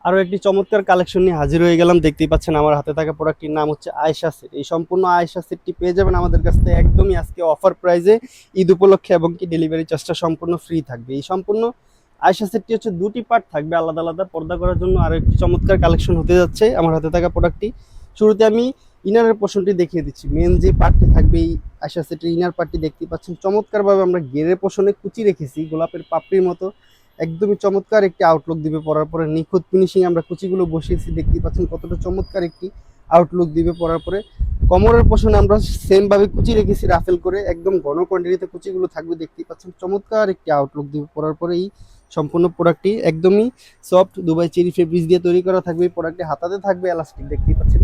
আরো একটি চমৎকার কালেকশন নিয়ে হাজির হয়ে গেলাম। দেখতেই পাচ্ছেন আমার হাতে থাকা প্রোডাক্টটির নাম হচ্ছে আয়েশা সেট। এই সম্পূর্ণ আয়েশা সেটটি পেয়ে যাবেন আমাদের কাছ থেকে একদমই আজকে অফার প্রাইজে, ঈদ উপলক্ষে, এবং কি ডেলিভারি চার্জটা সম্পূর্ণ ফ্রি থাকবে। এই সম্পূর্ণ আয়েশা সেটটি হচ্ছে দুটি পার্ট থাকবে আলাদা আলাদা পর্দা করার জন্য। আর একটি চমৎকার কালেকশন হতে যাচ্ছে আমার হাতে থাকা প্রোডাক্টটি। শুরুতে আমি ইনারের পোর্শনটি দেখিয়ে দিচ্ছি। মেন যে পার্টটি থাকবে এই আয়েশা সেটের ইনার পার্টটি দেখতেই পাচ্ছেন চমৎকারভাবে আমরা গেরের পোর্শনে কুচি রেখেছি গোলাপের পাপড়ির মতো। একদমই চমৎকার একটি আউটলুক দিবে পরার পরে, নিখুঁত ফিনিশিং আমরা কুচিগুলো বসিয়েছি। দেখতেই পাচ্ছেন কতটা চমৎকার একটি আউটলুক দিবে পরার পরে। কোমরের পোষণে আমরা সেম ভাবে কুচি রেখেছি রাফেল করে, একদম ঘন কোয়ান্টিটিতে কুচিগুলো থাকবে। দেখতেই পাচ্ছেন চমৎকার একটি আউটলুক দিবে পরার পরে। এই সম্পূর্ণ প্রোডাক্টটি একদমই সফট দুবাই চেরি ফেব্রিক্স দিয়ে তৈরি করা থাকবে। এই প্রোডাক্টটি হাতাতে থাকবে এলাস্টিক, দেখতেই পাচ্ছেন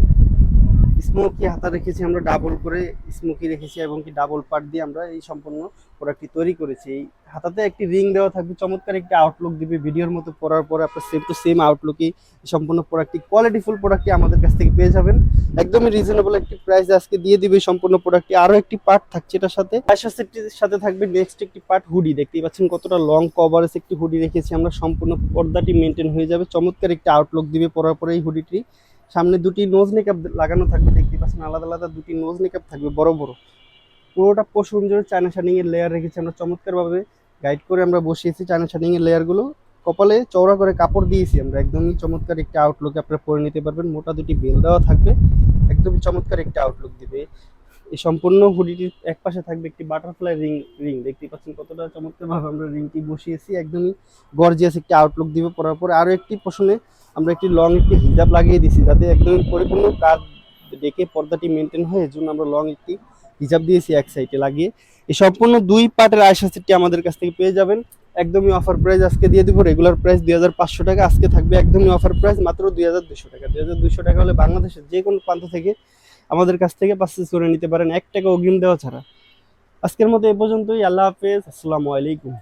স্মোকি হাতা রেখেছি আমরা, ডাবল করে স্মোকি রেখেছি, এবং কি ডাবল পার্ট দিয়ে আমরা এই সম্পূর্ণ প্রোডাক্টটি তৈরি করেছি। এই হাতাতে একটি রিং দেওয়া থাকবে, চমৎকার একটি আউটলুক দিবে ভিডিওর মতো। পরার পরে আপনার সেম টু সেম আউটলুকই সম্পূর্ণ প্রোডাক্টটি, কোয়ালিটিফুল প্রোডাক্টটি আমাদের কাছ থেকে পেয়ে যাবেন একদমই রিজনেবল একটি প্রাইস আজকে দিয়ে দিবে সম্পূর্ণ প্রোডাক্টটি। আরো একটি পার্ট থাকছে এটার সাথে, আয়শা সেটটির সাথে থাকবে নেক্সট একটি পার্ট হুডি। দেখতেই পাচ্ছেন কতটা লং কভারেজ একটি হুডি রেখেছি আমরা, সম্পূর্ণ পর্দাটি মেনটেন হয়ে যাবে, চমৎকার একটি আউটলুক দিবে পরার পরে। এই হুডিটি সামনে দুটি নোজ মেকআপ লাগানো থাকবে, দেখতে পাচ্ছেন আলাদা আলাদা দুটি নোজ মেকআপ থাকবে বড় বড়। পুরোটা পোষণ জুড়ে চায়না শাইনিং এর লেয়ার রেখেছি আমরা, চমৎকার ভাবে গাইড করে আমরা বসিয়েছি চায়না শাইনিং এর লেয়ার গুলো। কপালে চওড়া করে কাপড় দিয়েছি আমরা, একদমই চমৎকার একটি আউটলুক আপনারা পরে নিতে পারবেন। মোটা দুটি বেল দেওয়া থাকবে, একদমই চমৎকার একটি আউটলুক দিবে। এই সম্পূর্ণ হুডিটির এক পাশে থাকবে একটি বাটারফ্লাই রিং। দেখতে পাচ্ছেন কতটা চমৎকার ভাবে আমরা রিংটি বসিয়েছি, একদমই গর্জিয়াস একটি আউটলুক দিবে পরার পরে। আরো একটি পোষণে আমরা একটি লং একটি হিজাব লাগিয়ে দিয়েছি, যাতে একদম পরিপূর্ণ কাজ ডেকে পর্দাটি মেনটেন হয়, এর জন্য আমরা লং একটি হিজাব দিয়েছি এক সাইডে লাগিয়ে। এই সম্পূর্ণ দুই পার্টের আয়শা সেটটি আমাদের কাছ থেকে পেয়ে যাবেন একদমই অফার প্রাইস আজকে দিয়ে দিব। রেগুলার প্রাইস 2500 টাকা, আজকে থাকবে একদমই অফার প্রাইস মাত্র 2200 টাকা। 2200 টাকা হলে বাংলাদেশের যে কোনো প্রান্ত থেকে আমাদের কাছ থেকে পারচেজ করে নিতে পারেন 1 টাকা অগ্রিম দেওয়া ছাড়া। আজকের মতো এ পর্যন্তই। আল্লাহ হাফেজ, আসসালামু আলাইকুম।